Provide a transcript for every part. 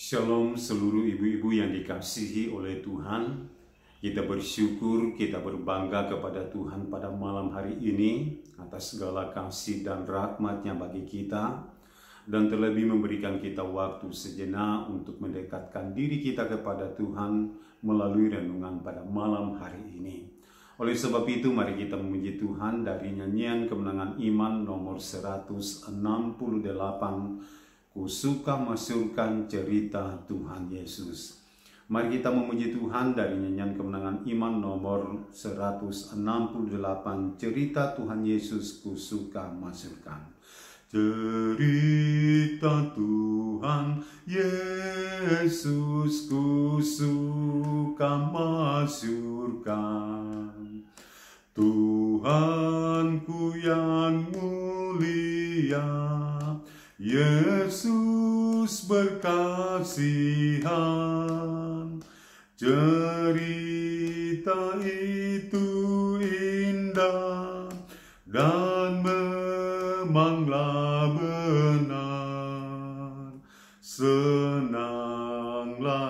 Shalom seluruh ibu-ibu yang dikasihi oleh Tuhan. Kita bersyukur, kita berbangga kepada Tuhan pada malam hari ini atas segala kasih dan rahmat-Nya bagi kita, dan terlebih memberikan kita waktu sejenak untuk mendekatkan diri kita kepada Tuhan melalui renungan pada malam hari ini. Oleh sebab itu mari kita memuji Tuhan dari nyanyian Kemenangan Iman nomor 168. Ku suka masyurkan cerita Tuhan Yesus. Mari kita memuji Tuhan dari nyanyian Kemenangan Iman nomor 168, cerita Tuhan Yesus ku suka masyurkan. Cerita Tuhan Yesus ku suka masyurkan. Tuhanku yang mulia, Yesus berkasihan. Cerita itu indah dan memanglah benar. Senanglah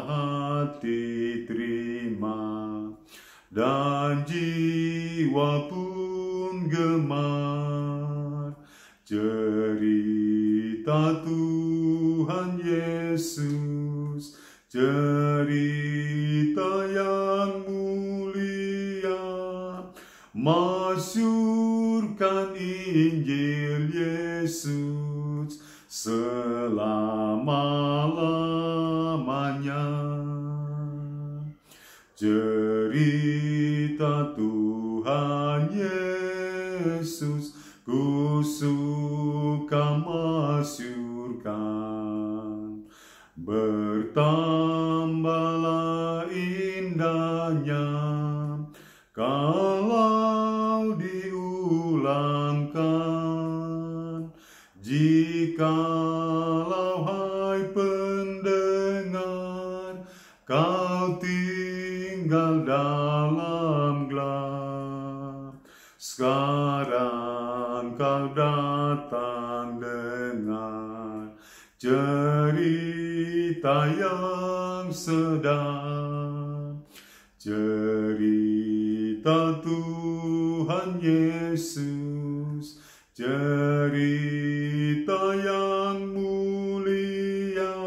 hati terima dan jiwa pun gemar. Cerita Tuhan Yesus, cerita yang mulia, masyurkan Injil Yesus selama-lamanya. Cerita Tuhan Yesus ku suka masyurkan. Bertambahlah indahnya kalau diulangkan. Jikalau hai pendengar, kau tinggal dalam gelap, sekarang kau datang dengar cerita yang sedap. Cerita Tuhan Yesus, cerita yang mulia,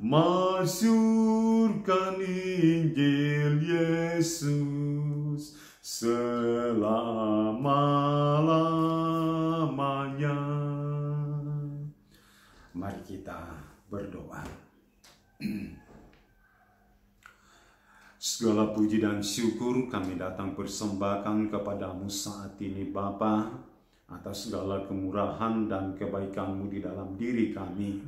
masyurkan Injil Yesus selama-lamanya. Mari kita berdoa. Segala puji dan syukur kami datang persembahkan kepadamu saat ini Bapa, atas segala kemurahan dan kebaikan-Mu di dalam diri kami.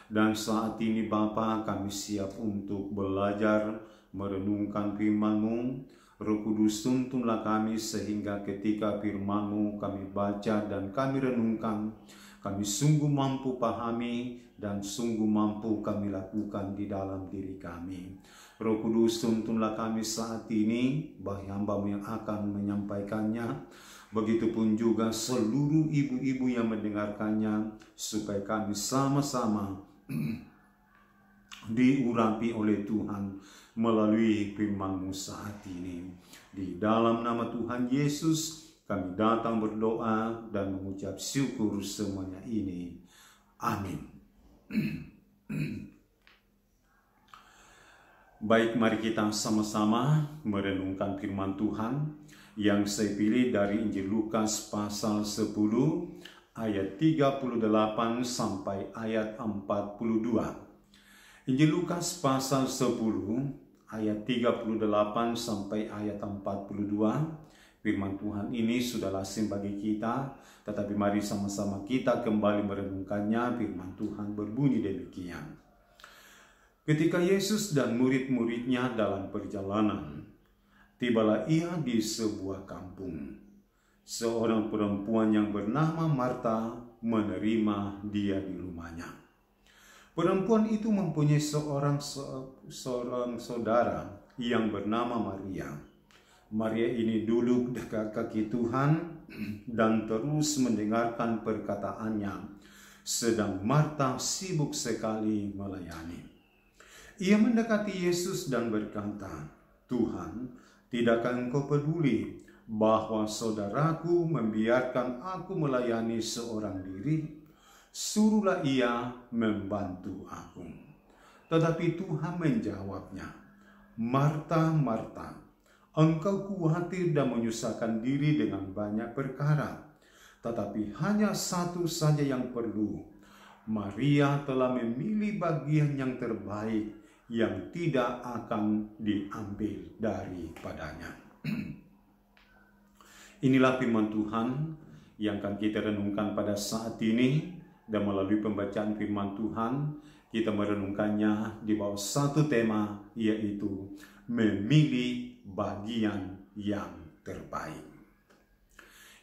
Dan saat ini Bapa, kami siap untuk belajar merenungkan firman-Mu. Roh Kudus, tuntunlah kami sehingga ketika firman-Mu kami baca dan kami renungkan, kami sungguh mampu pahami dan sungguh mampu kami lakukan di dalam diri kami. Roh Kudus, tuntunlah kami saat ini, baik hamba-Mu yang akan menyampaikannya, begitupun juga seluruh ibu-ibu yang mendengarkannya, supaya kami sama-sama diurapi oleh Tuhan melalui firman-Mu saat ini. Di dalam nama Tuhan Yesus, kami datang berdoa dan mengucap syukur semuanya ini. Amin. Baik, mari kita sama-sama merenungkan firman Tuhan yang saya pilih dari Injil Lukas pasal 10 ayat 38 sampai ayat 42. Injil Lukas pasal 10 ayat 38 sampai ayat 42. Firman Tuhan ini sudah lazim bagi kita, tetapi mari sama-sama kita kembali merenungkannya. Firman Tuhan berbunyi demikian. Ketika Yesus dan murid-muridnya dalam perjalanan, tibalah ia di sebuah kampung. Seorang perempuan yang bernama Marta menerima dia di rumahnya. Perempuan itu mempunyai seorang saudara yang bernama Maria. Maria ini duduk dekat kaki Tuhan dan terus mendengarkan perkataannya sedang Marta sibuk sekali melayani. Ia mendekati Yesus dan berkata, "Tuhan, tidakkah Engkau peduli bahwa saudaraku membiarkan aku melayani seorang diri? Suruhlah ia membantu aku." Tetapi Tuhan menjawabnya, "Marta, Marta, engkau khawatir dan menyusahkan diri dengan banyak perkara, tetapi hanya satu saja yang perlu. Maria telah memilih bagian yang terbaik yang tidak akan diambil daripadanya." Inilah firman Tuhan yang akan kita renungkan pada saat ini, dan melalui pembacaan firman Tuhan kita merenungkannya di bawah satu tema, yaitu memilih bagian yang terbaik.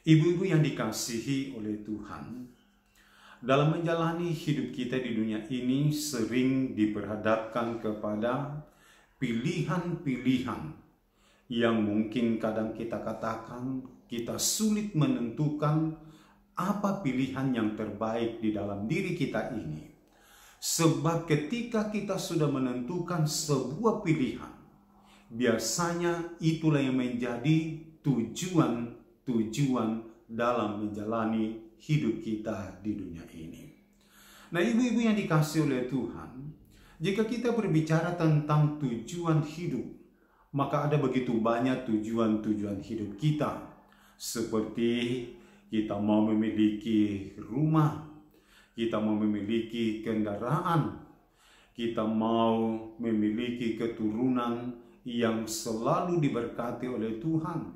Ibu-ibu yang dikasihi oleh Tuhan, dalam menjalani hidup kita di dunia ini sering diperhadapkan kepada pilihan-pilihan yang mungkin kadang kita katakan kita sulit menentukan apa pilihan yang terbaik di dalam diri kita ini. Sebab ketika kita sudah menentukan sebuah pilihan, biasanya itulah yang menjadi tujuan dalam menjalani hidup kita di dunia ini. Nah, ibu-ibu yang dikasihi oleh Tuhan, jika kita berbicara tentang tujuan hidup, maka ada begitu banyak tujuan hidup kita. Seperti kita mau memiliki rumah, kita mau memiliki kendaraan, kita mau memiliki keturunan yang selalu diberkati oleh Tuhan.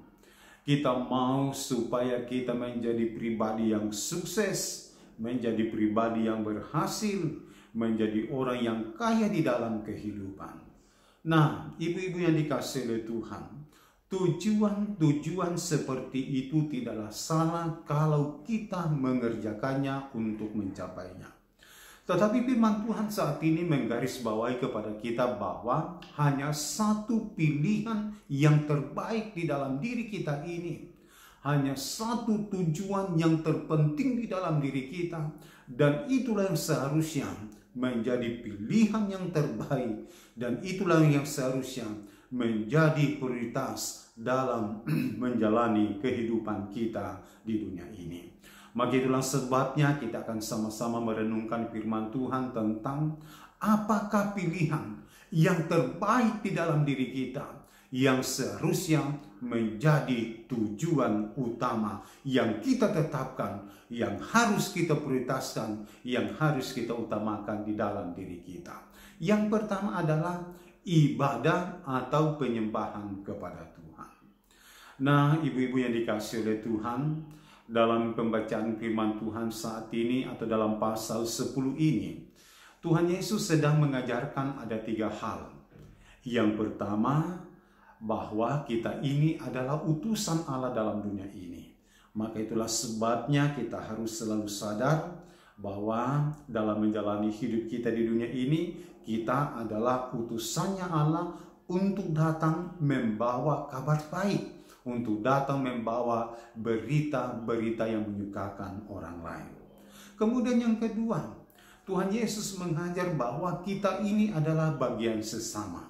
Kita mau supaya kita menjadi pribadi yang sukses, menjadi pribadi yang berhasil, menjadi orang yang kaya di dalam kehidupan. Nah, ibu-ibu yang dikasihi oleh Tuhan, tujuan seperti itu tidaklah salah kalau kita mengerjakannya untuk mencapainya. Tetapi firman Tuhan saat ini menggarisbawahi kepada kita bahwa hanya satu pilihan yang terbaik di dalam diri kita ini. Hanya satu tujuan yang terpenting di dalam diri kita. Dan itulah yang seharusnya menjadi pilihan yang terbaik. Dan itulah yang seharusnya menjadi prioritas dalam menjalani kehidupan kita di dunia ini. Maka itulah sebabnya kita akan sama-sama merenungkan firman Tuhan tentang apakah pilihan yang terbaik di dalam diri kita yang seharusnya menjadi tujuan utama yang kita tetapkan, yang harus kita prioritaskan, yang harus kita utamakan di dalam diri kita. Yang pertama adalah ibadah atau penyembahan kepada Tuhan. Nah, ibu-ibu yang dikasihi oleh Tuhan, dalam pembacaan firman Tuhan saat ini atau dalam pasal 10 ini, Tuhan Yesus sedang mengajarkan ada 3 hal. Yang pertama, bahwa kita ini adalah utusan Allah dalam dunia ini. Maka itulah sebabnya kita harus selalu sadar bahwa dalam menjalani hidup kita di dunia ini, kita adalah utusannya Allah untuk datang membawa kabar baik, untuk datang membawa berita-berita yang menyukakan orang lain. Kemudian yang kedua, Tuhan Yesus mengajar bahwa kita ini adalah bagian sesama.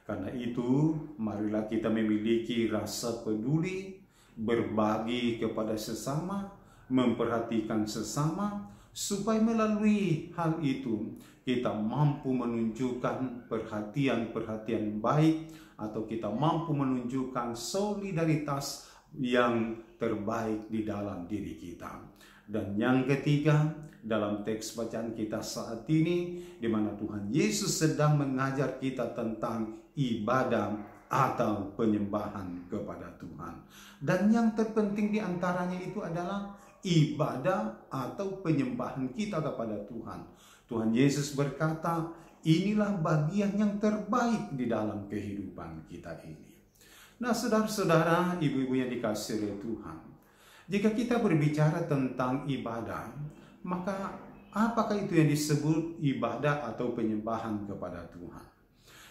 Karena itu, marilah kita memiliki rasa peduli, berbagi kepada sesama, memperhatikan sesama, supaya melalui hal itu kita mampu menunjukkan perhatian-perhatian baik, atau kita mampu menunjukkan solidaritas yang terbaik di dalam diri kita. Dan yang ketiga, dalam teks bacaan kita saat ini, di mana Tuhan Yesus sedang mengajar kita tentang ibadah atau penyembahan kepada Tuhan. Dan yang terpenting di antaranya itu adalah ibadah atau penyembahan kita kepada Tuhan. Tuhan Yesus berkata, inilah bagian yang terbaik di dalam kehidupan kita ini. Nah, saudara-saudara, ibu-ibu yang dikasihi oleh Tuhan, jika kita berbicara tentang ibadah, maka apakah itu yang disebut ibadah atau penyembahan kepada Tuhan?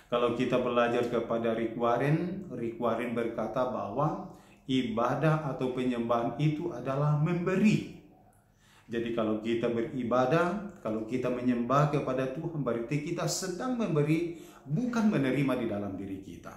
Kalau kita belajar kepada Rick Warren berkata bahwa ibadah atau penyembahan itu adalah memberi. Jadi kalau kita beribadah, kalau kita menyembah kepada Tuhan, berarti kita sedang memberi, bukan menerima di dalam diri kita.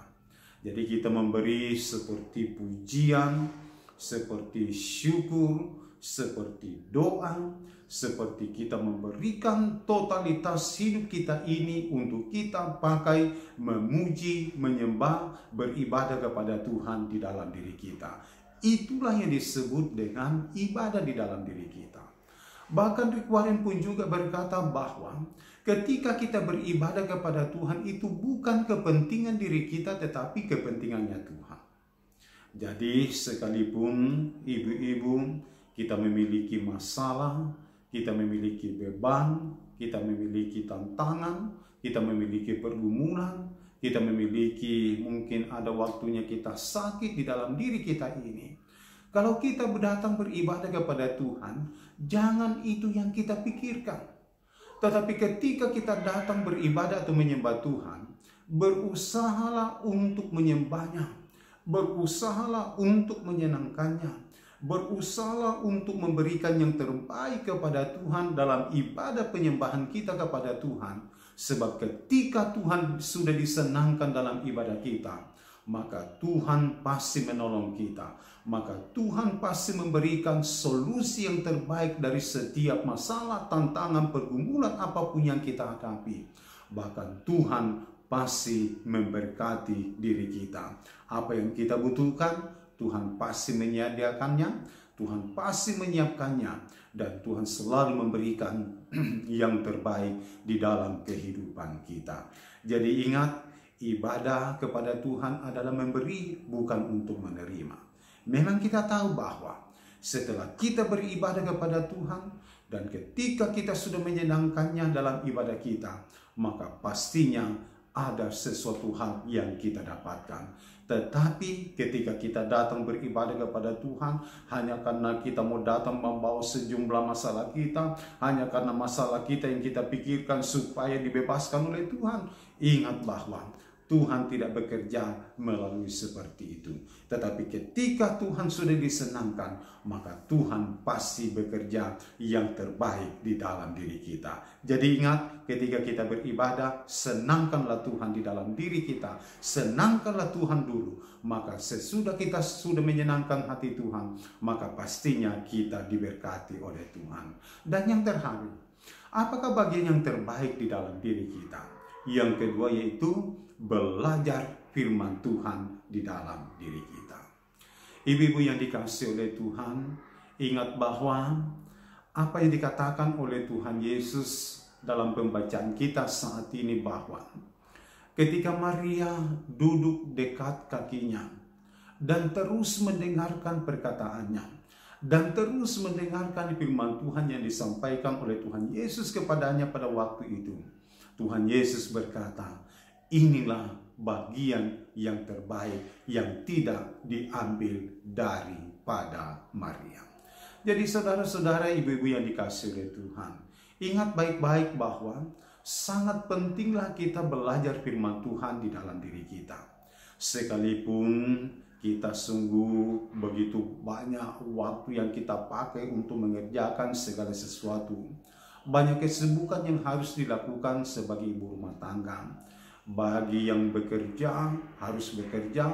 Jadi kita memberi seperti pujian, seperti syukur, seperti doa, seperti kita memberikan totalitas hidup kita ini untuk kita pakai memuji, menyembah, beribadah kepada Tuhan di dalam diri kita. Itulah yang disebut dengan ibadah di dalam diri kita. Bahkan Rick Warren pun juga berkata bahwa ketika kita beribadah kepada Tuhan itu bukan kepentingan diri kita tetapi kepentingannya Tuhan. Jadi sekalipun ibu-ibu kita memiliki masalah, kita memiliki beban, kita memiliki tantangan, kita memiliki pergumulan, kita memiliki mungkin ada waktunya kita sakit di dalam diri kita ini. Kalau kita datang beribadah kepada Tuhan, jangan itu yang kita pikirkan. Tetapi ketika kita datang beribadah atau menyembah Tuhan, berusahalah untuk menyembahnya, berusahalah untuk menyenangkannya, berusahalah untuk memberikan yang terbaik kepada Tuhan dalam ibadah penyembahan kita kepada Tuhan. Sebab ketika Tuhan sudah disenangkan dalam ibadah kita, maka Tuhan pasti menolong kita. Maka Tuhan pasti memberikan solusi yang terbaik dari setiap masalah, tantangan, pergumulan apapun yang kita hadapi. Bahkan Tuhan pasti memberkati diri kita. Apa yang kita butuhkan, Tuhan pasti menyediakannya, Tuhan pasti menyiapkannya, dan Tuhan selalu memberikan yang terbaik di dalam kehidupan kita. Jadi ingat, ibadah kepada Tuhan adalah memberi, bukan untuk menerima. Memang kita tahu bahwa setelah kita beribadah kepada Tuhan dan ketika kita sudah menyenangkannya dalam ibadah kita, maka pastinya ada sesuatu hal yang kita dapatkan. Tetapi ketika kita datang beribadah kepada Tuhan hanya karena kita mau datang membawa sejumlah masalah kita, hanya karena masalah kita yang kita pikirkan supaya dibebaskan oleh Tuhan, ingat bahwa Tuhan tidak bekerja melalui seperti itu. Tetapi ketika Tuhan sudah disenangkan, maka Tuhan pasti bekerja yang terbaik di dalam diri kita. Jadi ingat, ketika kita beribadah, senangkanlah Tuhan di dalam diri kita. Senangkanlah Tuhan dulu. Maka sesudah kita sudah menyenangkan hati Tuhan, maka pastinya kita diberkati oleh Tuhan. Dan yang terakhir, apakah bagian yang terbaik di dalam diri kita? Yang kedua yaitu belajar firman Tuhan di dalam diri kita. Ibu-ibu yang dikasihi oleh Tuhan, ingat bahwa apa yang dikatakan oleh Tuhan Yesus dalam pembacaan kita saat ini, bahwa ketika Maria duduk dekat kakinya dan terus mendengarkan perkataannya dan terus mendengarkan firman Tuhan yang disampaikan oleh Tuhan Yesus kepadanya pada waktu itu, Tuhan Yesus berkata, inilah bagian yang terbaik yang tidak diambil daripada Maria. Jadi saudara-saudara, ibu-ibu yang dikasihi oleh Tuhan, ingat baik-baik bahwa sangat pentinglah kita belajar firman Tuhan di dalam diri kita. Sekalipun kita sungguh begitu banyak waktu yang kita pakai untuk mengerjakan segala sesuatu, banyak kesibukan yang harus dilakukan sebagai ibu rumah tangga. Bagi yang bekerja, harus bekerja,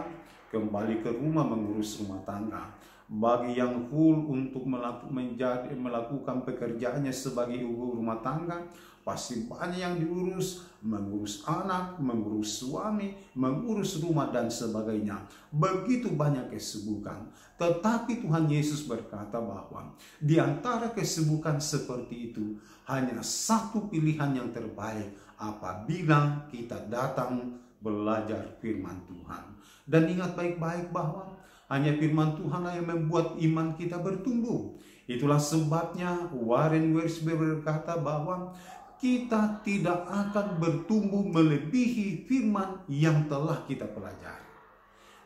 kembali ke rumah mengurus rumah tangga. Bagi yang full untuk melakukan pekerjaannya sebagai ibu rumah tangga, pasti banyak yang diurus, mengurus anak, mengurus suami, mengurus rumah dan sebagainya. Begitu banyak kesibukan. Tetapi Tuhan Yesus berkata bahwa di antara kesibukan seperti itu, hanya satu pilihan yang terbaik apabila kita datang belajar firman Tuhan. Dan ingat baik-baik bahwa hanya firman Tuhanlah yang membuat iman kita bertumbuh. Itulah sebabnya Warren Wiersbe berkata bahwa kita tidak akan bertumbuh melebihi firman yang telah kita pelajari.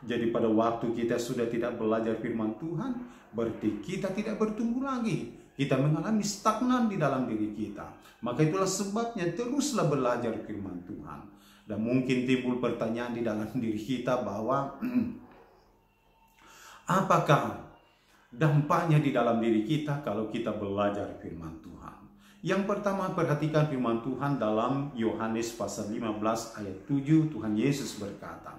Jadi pada waktu kita sudah tidak belajar firman Tuhan, berarti kita tidak bertumbuh lagi. Kita mengalami stagnan di dalam diri kita. Maka itulah sebabnya teruslah belajar firman Tuhan. Dan mungkin timbul pertanyaan di dalam diri kita bahwa apakah dampaknya di dalam diri kita kalau kita belajar firman Tuhan. Yang pertama, perhatikan firman Tuhan dalam Yohanes pasal 15 ayat 7. Tuhan Yesus berkata,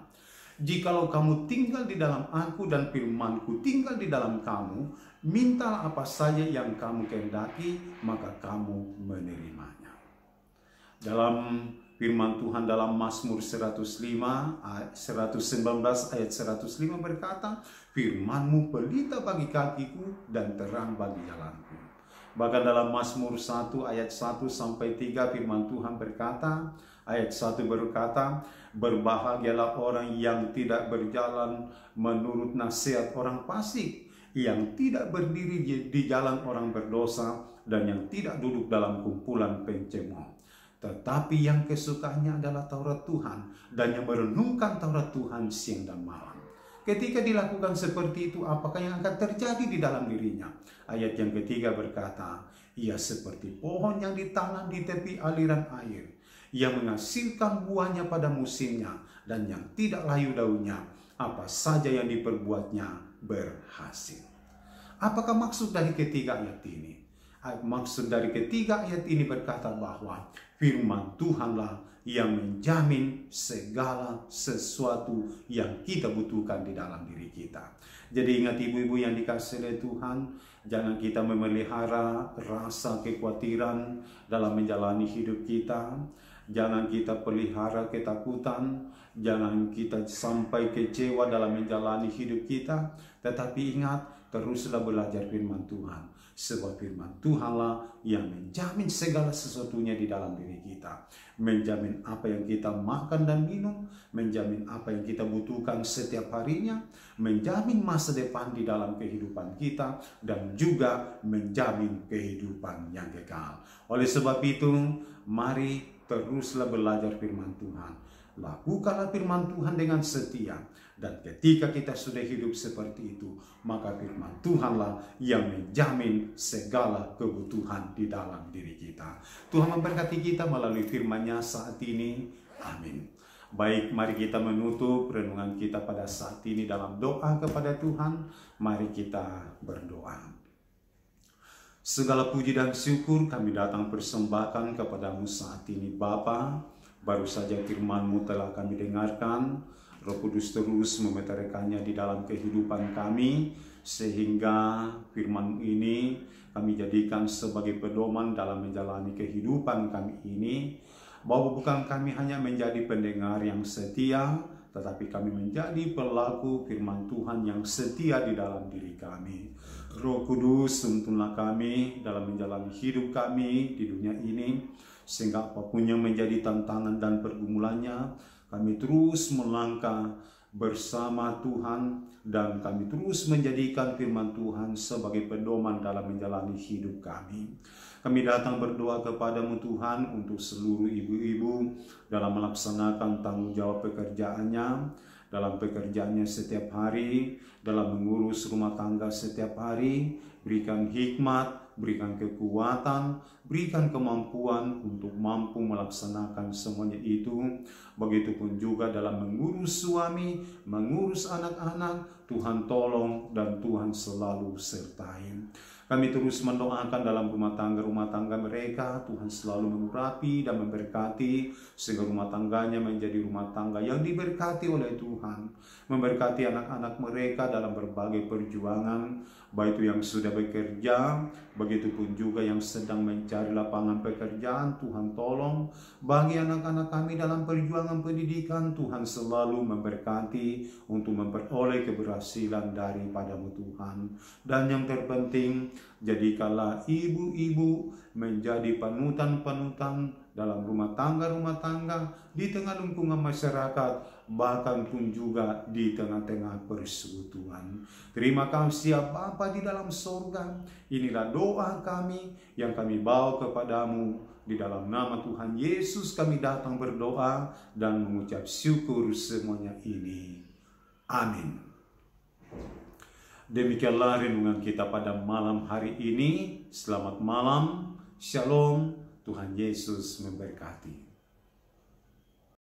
"Jikalau kamu tinggal di dalam Aku dan firman-Ku tinggal di dalam kamu, mintalah apa saja yang kamu kehendaki, maka kamu menerimanya." Dalam firman Tuhan dalam Mazmur 119 ayat 105 berkata, "Firman-Mu pelita bagi kakiku dan terang bagi jalanku." Bahkan dalam Mazmur 1 ayat 1 sampai 3 firman Tuhan berkata, ayat 1 berkata, "Berbahagialah orang yang tidak berjalan menurut nasihat orang fasik, yang tidak berdiri di jalan orang berdosa, dan yang tidak duduk dalam kumpulan pencemooh. Tetapi yang kesukaannya adalah Taurat Tuhan, dan yang merenungkan Taurat Tuhan siang dan malam." Ketika dilakukan seperti itu, apakah yang akan terjadi di dalam dirinya? Ayat yang ketiga berkata, "Ia seperti pohon yang ditanam di tepi aliran air, yang menghasilkan buahnya pada musimnya, dan yang tidak layu daunnya. Apa saja yang diperbuatnya berhasil." Apakah maksud dari ketiga ayat ini? Maksud dari ketiga ayat ini berkata bahwa firman Tuhanlah yang menjamin segala sesuatu yang kita butuhkan di dalam diri kita. Jadi ingat ibu-ibu yang dikasihi oleh Tuhan, jangan kita memelihara rasa kekhawatiran dalam menjalani hidup kita. Jangan kita pelihara ketakutan, jangan kita sampai kecewa dalam menjalani hidup kita. Tetapi ingat, teruslah belajar firman Tuhan. Sebab firman Tuhanlah yang menjamin segala sesuatunya di dalam diri kita. Menjamin apa yang kita makan dan minum, menjamin apa yang kita butuhkan setiap harinya, menjamin masa depan di dalam kehidupan kita, dan juga menjamin kehidupan yang kekal. Oleh sebab itu, mari teruslah belajar firman Tuhan. Lakukanlah firman Tuhan dengan setia. Dan ketika kita sudah hidup seperti itu, maka firman Tuhanlah yang menjamin segala kebutuhan di dalam diri kita. Tuhan memberkati kita melalui firman-Nya saat ini. Amin. Baik, mari kita menutup renungan kita pada saat ini dalam doa kepada Tuhan. Mari kita berdoa. Segala puji dan syukur kami datang persembahkan kepadamu saat ini Bapa. Baru saja firman-Mu telah kami dengarkan. Roh Kudus terus memeteraikannya di dalam kehidupan kami, sehingga firman ini kami jadikan sebagai pedoman dalam menjalani kehidupan kami ini, bahwa bukan kami hanya menjadi pendengar yang setia, tetapi kami menjadi pelaku firman Tuhan yang setia di dalam diri kami. Roh Kudus, tuntunlah kami dalam menjalani hidup kami di dunia ini, sehingga apapun yang menjadi tantangan dan pergumulannya, kami terus melangkah bersama Tuhan, dan kami terus menjadikan firman Tuhan sebagai pedoman dalam menjalani hidup kami. Kami datang berdoa kepadamu Tuhan untuk seluruh ibu-ibu dalam melaksanakan tanggung jawab pekerjaannya, dalam pekerjaannya setiap hari, dalam mengurus rumah tangga setiap hari. Berikan hikmat, berikan kekuatan, berikan kemampuan untuk mampu melaksanakan semuanya itu. Begitupun juga dalam mengurus suami, mengurus anak-anak, Tuhan tolong dan Tuhan selalu sertai. Kami terus mendoakan dalam rumah tangga mereka, Tuhan selalu mengurapi dan memberkati, sehingga rumah tangganya menjadi rumah tangga yang diberkati oleh Tuhan. Memberkati anak-anak mereka dalam berbagai perjuangan, baik itu yang sudah bekerja, begitupun juga yang sedang mencari lapangan pekerjaan. Tuhan tolong. Bagi anak-anak kami dalam perjuangan pendidikan, Tuhan selalu memberkati untuk memperoleh keberhasilan daripada-Mu Tuhan. Dan yang terpenting, jadikanlah ibu-ibu menjadi panutan-panutan dalam rumah tangga, di tengah lingkungan masyarakat, bahkan pun juga di tengah-tengah persekutuan. Terima kasih Bapa di dalam sorga. Inilah doa kami yang kami bawa kepadamu. Di dalam nama Tuhan Yesus kami datang berdoa dan mengucap syukur semuanya ini. Amin. Demikianlah renungan kita pada malam hari ini. Selamat malam. Shalom. Tuhan Yesus memberkati.